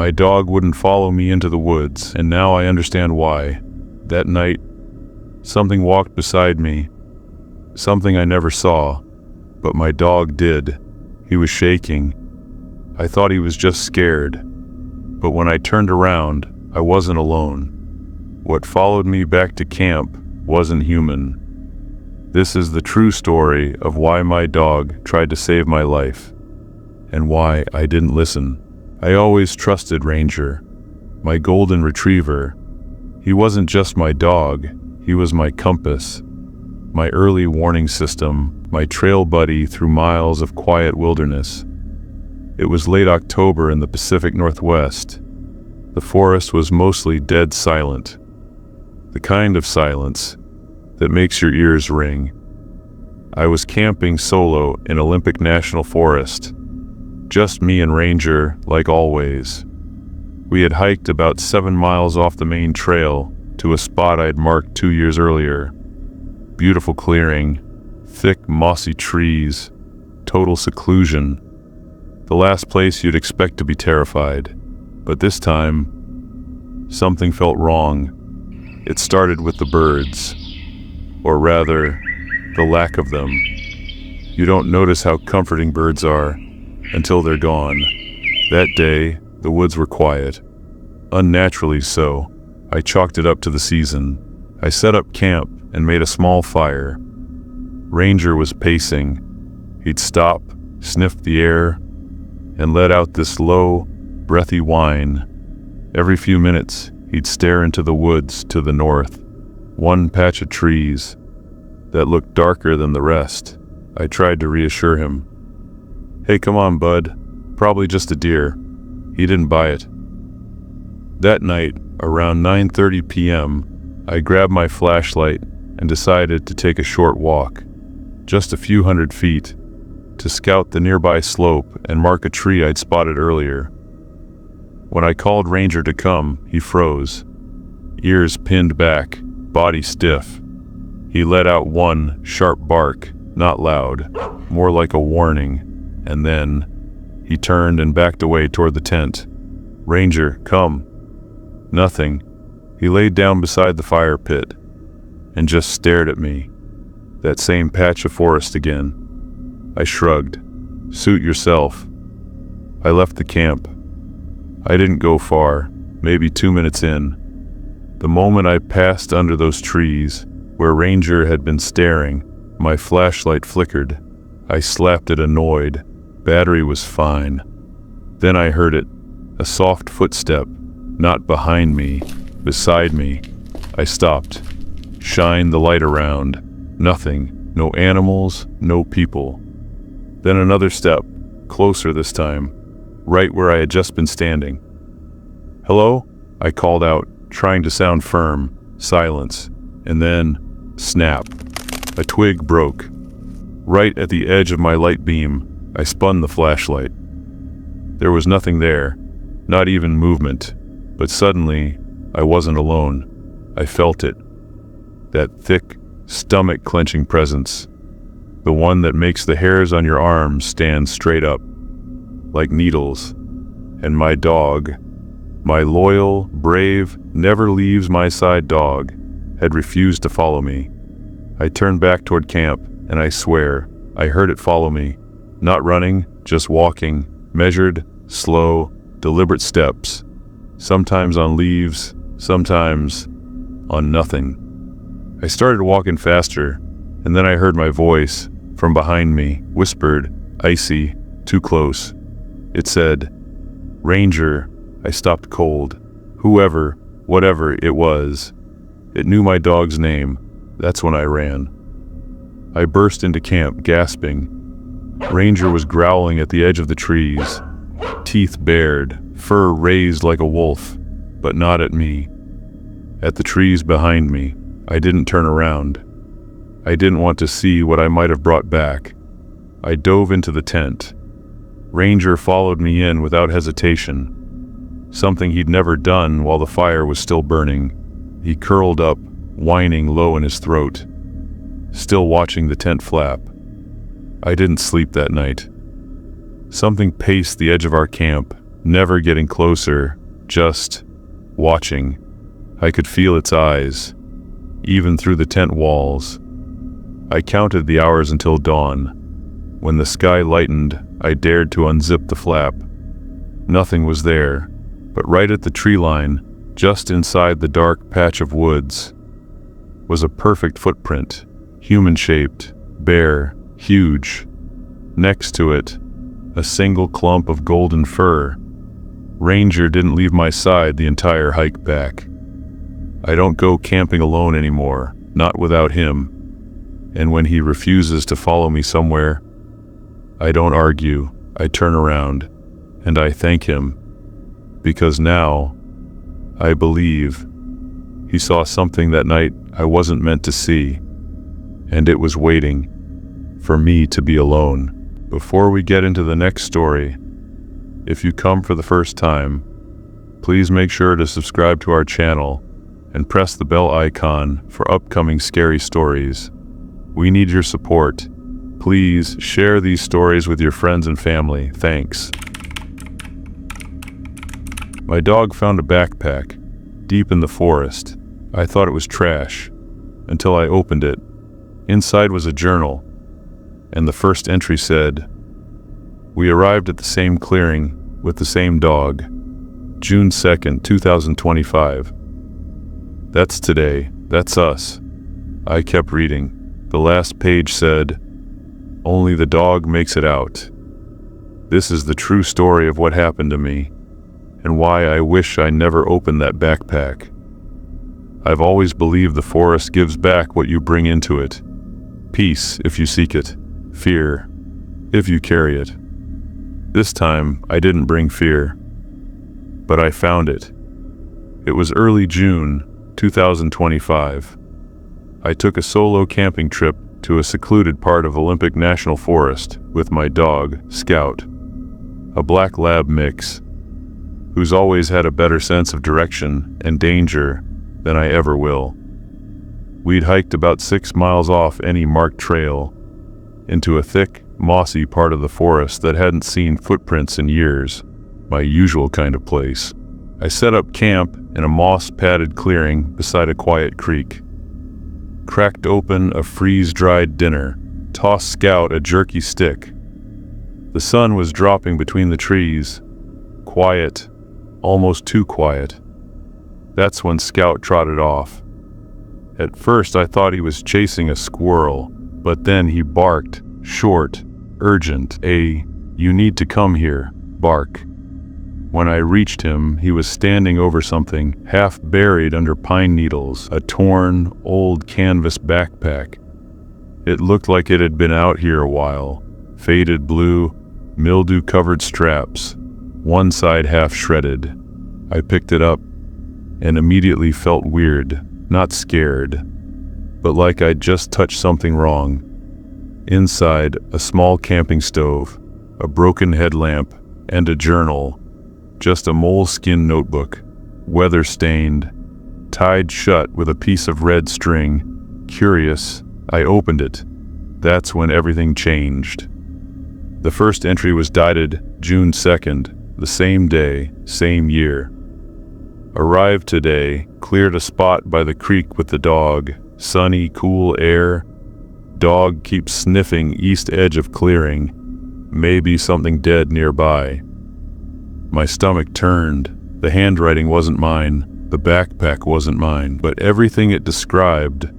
My dog wouldn't follow me into the woods, and now I understand why. That night, something walked beside me. Something I never saw, but my dog did. He was shaking. I thought he was just scared. But when I turned around, I wasn't alone. What followed me back to camp wasn't human. This is the true story of why my dog tried to save my life, and why I didn't listen. I always trusted Ranger, my golden retriever. He wasn't just my dog, he was my compass, my early warning system, my trail buddy through miles of quiet wilderness. It was late October in the Pacific Northwest. The forest was mostly dead silent, the kind of silence that makes your ears ring. I was camping solo in Olympic National Forest. Just me and Ranger, like always. We had hiked about 7 miles off the main trail to a spot I'd marked 2 years earlier. Beautiful clearing, thick mossy trees, total seclusion. The last place you'd expect to be terrified. But this time, something felt wrong. It started with the birds. Or rather, the lack of them. You don't notice how comforting birds are until they're gone. That day, the woods were quiet. Unnaturally so. I chalked it up to the season. I set up camp and made a small fire. Ranger was pacing. He'd stop, sniff the air, and let out this low, breathy whine. Every few minutes, he'd stare into the woods to the north. One patch of trees that looked darker than the rest. I tried to reassure him. "Hey, come on, bud. Probably just a deer." He didn't buy it. That night, around 9:30 p.m., I grabbed my flashlight and decided to take a short walk, just a few hundred feet, to scout the nearby slope and mark a tree I'd spotted earlier. When I called Ranger to come, he froze, ears pinned back, body stiff. He let out one sharp bark, not loud, more like a warning, and then he turned and backed away toward the tent. "Ranger, come." Nothing. He laid down beside the fire pit and just stared at me. That same patch of forest again. I shrugged. "Suit yourself." I left the camp. I didn't go far, maybe 2 minutes in. The moment I passed under those trees, where Ranger had been staring, my flashlight flickered. I slapped it annoyed. Battery was fine. Then I heard it, a soft footstep, not behind me, beside me. I stopped, shined the light around. Nothing, no animals, no people. Then another step, closer this time, right where I had just been standing. "Hello?" I called out, trying to sound firm. Silence. And then, snap. A twig broke. Right at the edge of my light beam, I spun the flashlight. There was nothing there, not even movement. But suddenly, I wasn't alone. I felt it. That thick, stomach-clenching presence. The one that makes the hairs on your arms stand straight up, like needles. And my dog, my loyal, brave, never-leaves-my-side dog, had refused to follow me. I turned back toward camp, and I swear, I heard it follow me. Not running, just walking, measured, slow, deliberate steps. Sometimes on leaves, sometimes on nothing. I started walking faster, and then I heard my voice, from behind me, whispered, icy, too close. It said, "Ranger." I stopped cold. Whoever, whatever it was. It knew my dog's name. That's when I ran. I burst into camp, gasping. Ranger was growling at the edge of the trees, teeth bared, fur raised like a wolf, but not at me. At the trees behind me. I didn't turn around. I didn't want to see what I might have brought back. I dove into the tent. Ranger followed me in without hesitation, something he'd never done while the fire was still burning. He curled up, whining low in his throat, still watching the tent flap. I didn't sleep that night. Something paced the edge of our camp, never getting closer, just watching. I could feel its eyes, even through the tent walls. I counted the hours until dawn. When the sky lightened, I dared to unzip the flap. Nothing was there, but right at the tree line, just inside the dark patch of woods, was a perfect footprint, human-shaped, bare, huge. Next to it, a single clump of golden fur. Ranger didn't leave my side the entire hike back. I don't go camping alone anymore, not without him. And when he refuses to follow me somewhere, I don't argue, I turn around, and I thank him. Because now, I believe, he saw something that night I wasn't meant to see, and it was waiting for me to be alone. Before we get into the next story, if you come for the first time, please make sure to subscribe to our channel and press the bell icon for upcoming scary stories. We need your support. Please share these stories with your friends and family. Thanks. My dog found a backpack deep in the forest. I thought it was trash until I opened it. Inside was a journal, and the first entry said, "We arrived at the same clearing with the same dog, June 2nd, 2025. That's today. That's us." I kept reading. The last page said, "Only the dog makes it out." This is the true story of what happened to me, and why I wish I never opened that backpack. I've always believed the forest gives back what you bring into it. Peace if you seek it, fear if you carry it. This time, I didn't bring fear, but I found it. It was early June 2025. I took a solo camping trip to a secluded part of Olympic National Forest with my dog, Scout, a black lab mix, who's always had a better sense of direction and danger than I ever will. We'd hiked about 6 miles off any marked trail into a thick, mossy part of the forest that hadn't seen footprints in years, my usual kind of place. I set up camp in a moss-padded clearing beside a quiet creek. Cracked open a freeze-dried dinner, tossed Scout a jerky stick. The sun was dropping between the trees, quiet, almost too quiet. That's when Scout trotted off. At first I thought he was chasing a squirrel, but then he barked, short, urgent, "You need to come here," bark. When I reached him, he was standing over something, half buried under pine needles, a torn, old canvas backpack. It looked like it had been out here a while. Faded blue, mildew-covered straps, one side half shredded. I picked it up and immediately felt weird, not scared, but like I'd just touched something wrong. Inside, a small camping stove, a broken headlamp, and a journal. Just a moleskin notebook, weather-stained, tied shut with a piece of red string. Curious, I opened it. That's when everything changed. The first entry was dated June 2nd, the same day, same year. Arrived today, cleared a spot by the creek with the dog. Sunny, cool air. Dog keeps sniffing east edge of clearing. Maybe something dead nearby. My stomach turned. The handwriting wasn't mine. The backpack wasn't mine. But everything it described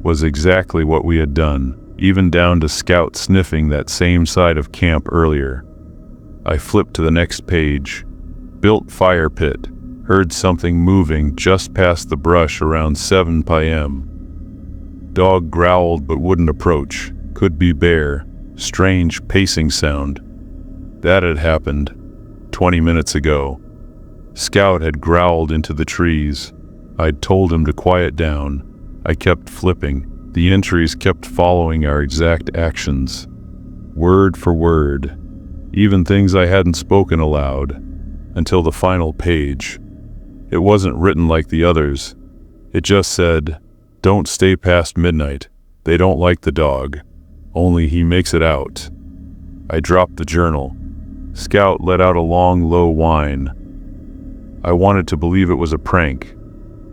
was exactly what we had done, even down to Scout sniffing that same side of camp earlier. I flipped to the next page. Built fire pit. Heard something moving just past the brush around 7 p.m. Dog growled but wouldn't approach. Could be bear. Strange pacing sound. That had happened 20 minutes ago. Scout had growled into the trees. I'd told him to quiet down. I kept flipping. The entries kept following our exact actions, word for word, even things I hadn't spoken aloud, until the final page. It wasn't written like the others. It just said, "Don't stay past midnight. They don't like the dog. Only he makes it out." I dropped the journal. Scout let out a long, low whine. I wanted to believe it was a prank,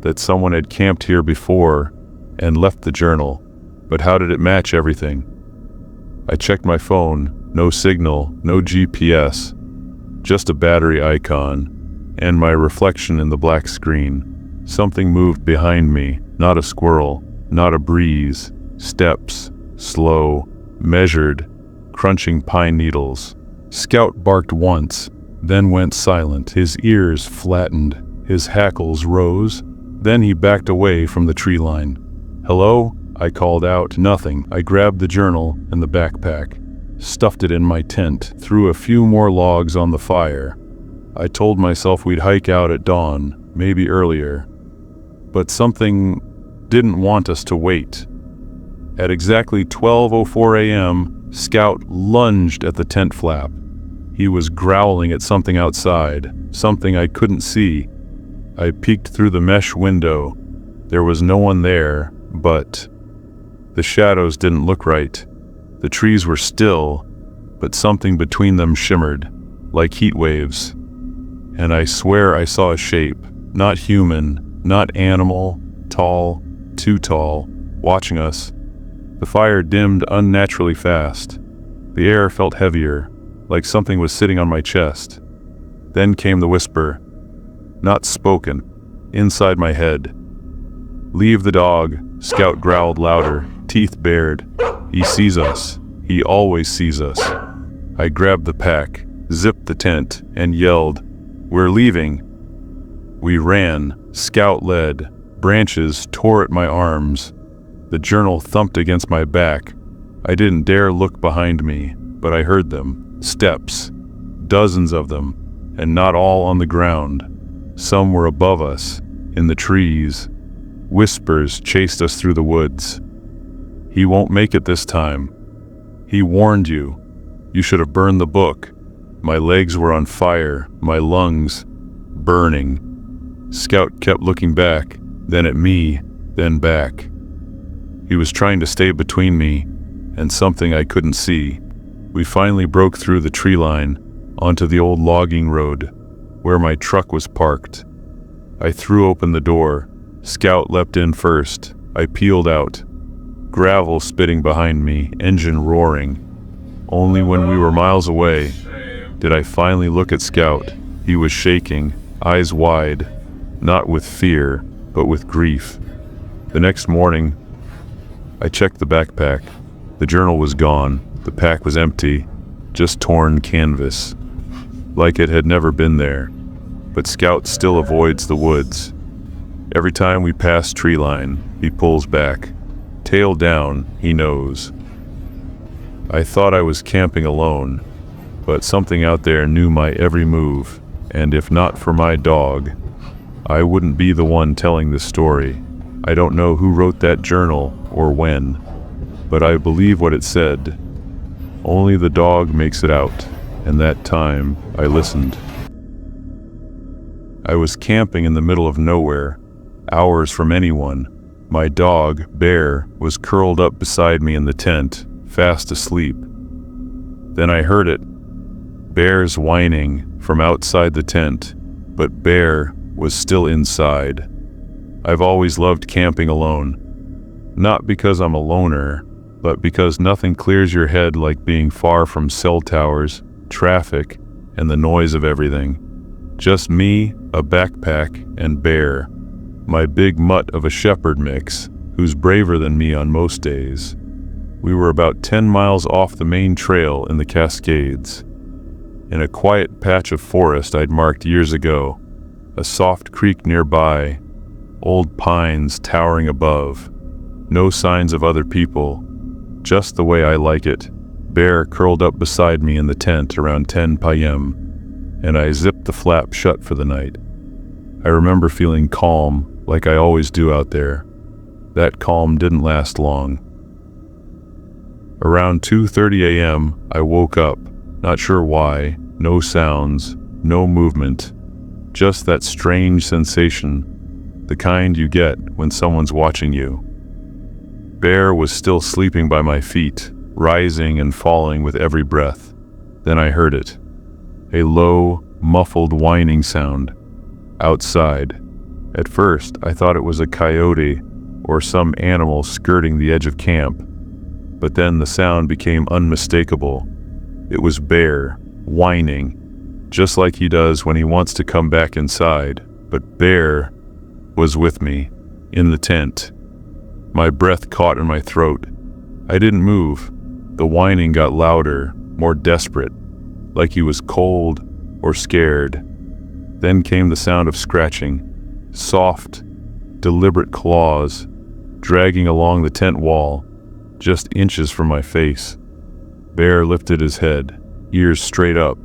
that someone had camped here before and left the journal, but how did it match everything? I checked my phone, no signal, no GPS, just a battery icon, and my reflection in the black screen. Something moved behind me, not a squirrel, not a breeze, steps, slow, measured, crunching pine needles. Scout barked once, then went silent. His ears flattened, his hackles rose, then he backed away from the tree line. "Hello?" I called out. Nothing. I grabbed the journal and the backpack, stuffed it in my tent, threw a few more logs on the fire. I told myself we'd hike out at dawn, maybe earlier. But something didn't want us to wait. At exactly 12:04 a.m., Scout lunged at the tent flap. He was growling at something outside, something I couldn't see. I peeked through the mesh window. There was no one there, but the shadows didn't look right. The trees were still, but something between them shimmered, like heat waves. And I swear I saw a shape, not human, not animal, tall, too tall, watching us. The fire dimmed unnaturally fast. The air felt heavier, like something was sitting on my chest. Then came the whisper, not spoken, inside my head. "Leave the dog," Scout growled louder, teeth bared. "He sees us. He always sees us." I grabbed the pack, zipped the tent, and yelled, "We're leaving." We ran, Scout led. Branches tore at my arms. The journal thumped against my back. I didn't dare look behind me, but I heard them. Steps. Dozens of them, and not all on the ground. Some were above us, in the trees. Whispers chased us through the woods. "He won't make it this time. He warned you. You should have burned the book." My legs were on fire, my lungs burning. Scout kept looking back, then at me, then back. He was trying to stay between me and something I couldn't see. We finally broke through the tree line onto the old logging road where my truck was parked. I threw open the door. Scout leapt in first. I peeled out. Gravel spitting behind me, engine roaring. Only when we were miles away did I finally look at Scout. He was shaking, eyes wide, not with fear, but with grief. The next morning, I checked the backpack. The journal was gone. The pack was empty, just torn canvas, like it had never been there. But Scout still avoids the woods. Every time we pass tree line, he pulls back. Tail down, he knows. I thought I was camping alone, but something out there knew my every move, and if not for my dog, I wouldn't be the one telling this story. I don't know who wrote that journal or when, but I believe what it said. Only the dog makes it out, and that time I listened. I was camping in the middle of nowhere, hours from anyone. My dog, Bear, was curled up beside me in the tent, fast asleep. Then I heard it. Bear's whining from outside the tent, but Bear was still inside. I've always loved camping alone. Not because I'm a loner, but because nothing clears your head like being far from cell towers, traffic, and the noise of everything. Just me, a backpack, and Bear, my big mutt of a shepherd mix, who's braver than me on most days. We were about 10 miles off the main trail in the Cascades, in a quiet patch of forest I'd marked years ago, a soft creek nearby, old pines towering above, no signs of other people, just the way I like it. Bear curled up beside me in the tent around 10 p.m., and I zipped the flap shut for the night. I remember feeling calm, like I always do out there. That calm didn't last long. Around 2:30 a.m., I woke up, not sure why, no sounds, no movement, just that strange sensation, the kind you get when someone's watching you. Bear was still sleeping by my feet, rising and falling with every breath. Then I heard it. a low, muffled whining sound outside. At first, I thought it was a coyote or some animal skirting the edge of camp, but then the sound became unmistakable. It was Bear, whining, just like he does when he wants to come back inside. But Bear was with me, in the tent. My breath caught in my throat. I didn't move. The whining got louder, more desperate, like he was cold or scared. Then came the sound of scratching, soft, deliberate claws, dragging along the tent wall, just inches from my face. Bear lifted his head, ears straight up.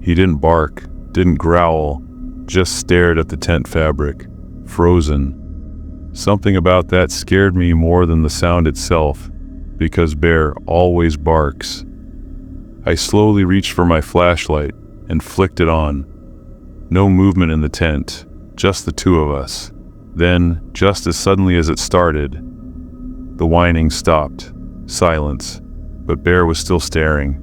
He didn't bark, didn't growl, just stared at the tent fabric, frozen. Something about that scared me more than the sound itself, because Bear always barks. I slowly reached for my flashlight and flicked it on. No movement in the tent, just the two of us. Then, just as suddenly as it started, the whining stopped. Silence, but Bear was still staring.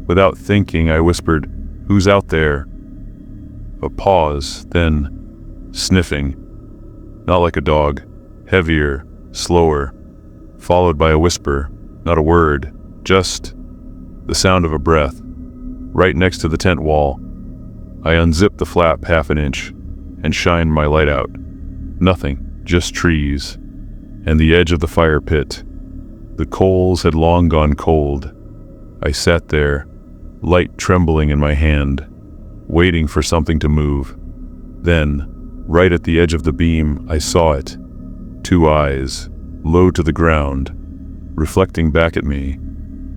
Without thinking, I whispered, "Who's out there?" A pause, then sniffing. Not like a dog, heavier, slower, followed by a whisper, not a word, just the sound of a breath, right next to the tent wall. I unzipped the flap half an inch and shined my light out. Nothing, just trees, and the edge of the fire pit. The coals had long gone cold. I sat there, light trembling in my hand, waiting for something to move. Then, right at the edge of the beam, I saw it. Two eyes, low to the ground, reflecting back at me.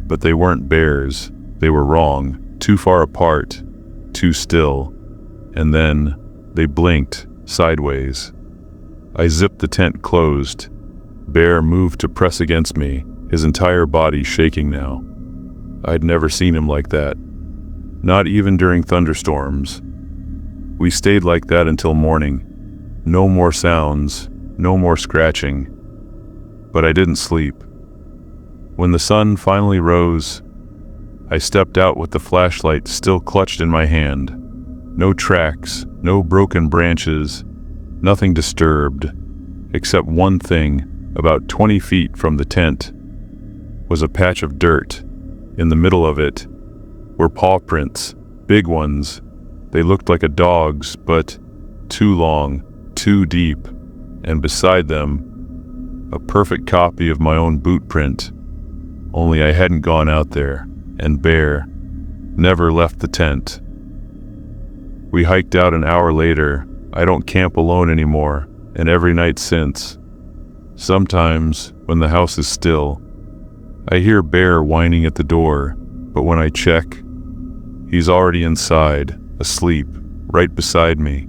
But they weren't Bear's. They were wrong, too far apart, too still. And then, they blinked, sideways. I zipped the tent closed. Bear moved to press against me, his entire body shaking now. I'd never seen him like that. Not even during thunderstorms. We stayed like that until morning. No more sounds, no more scratching. But I didn't sleep. When the sun finally rose, I stepped out with the flashlight still clutched in my hand. No tracks, no broken branches, nothing disturbed, except one thing. About 20 feet from the tent was a patch of dirt. In the middle of it were paw prints, big ones. They looked like a dog's, but too long, too deep, and beside them, a perfect copy of my own boot print. Only I hadn't gone out there, and Bear never left the tent. We hiked out an hour later. I don't camp alone anymore, and every night since. Sometimes, when the house is still, I hear Bear whining at the door, but when I check, he's already inside, asleep, right beside me.